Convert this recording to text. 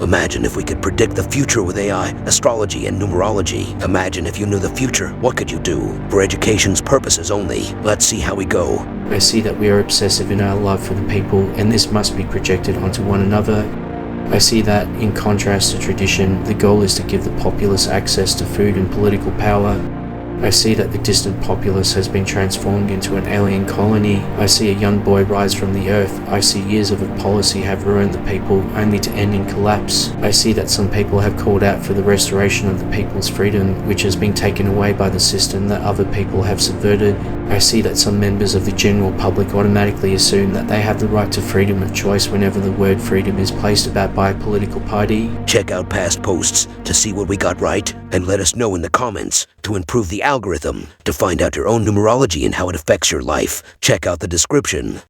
Imagine if we could predict the future with AI, astrology, and numerology. Imagine if you knew the future, what could you do? For education's purposes only. Let's see how we go. I see that we are obsessive in our love for the people, and this must be projected onto one another. I see that, in contrast to tradition, the goal is to give the populace access to food and political power. I see that the distant populace has been transformed into an alien colony. I see a young boy rise from the earth. I see years of a policy have ruined the people, only to end in collapse. I see that some people have called out for the restoration of the people's freedom, which has been taken away by the system that other people have subverted. I see that some members of the general public automatically assume that they have the right to freedom of choice whenever the word freedom is placed about by a political party. Check out past posts to see what we got right, and let us know in the comments to improve the algorithm. To find out your own numerology and how it affects your life, check out the description.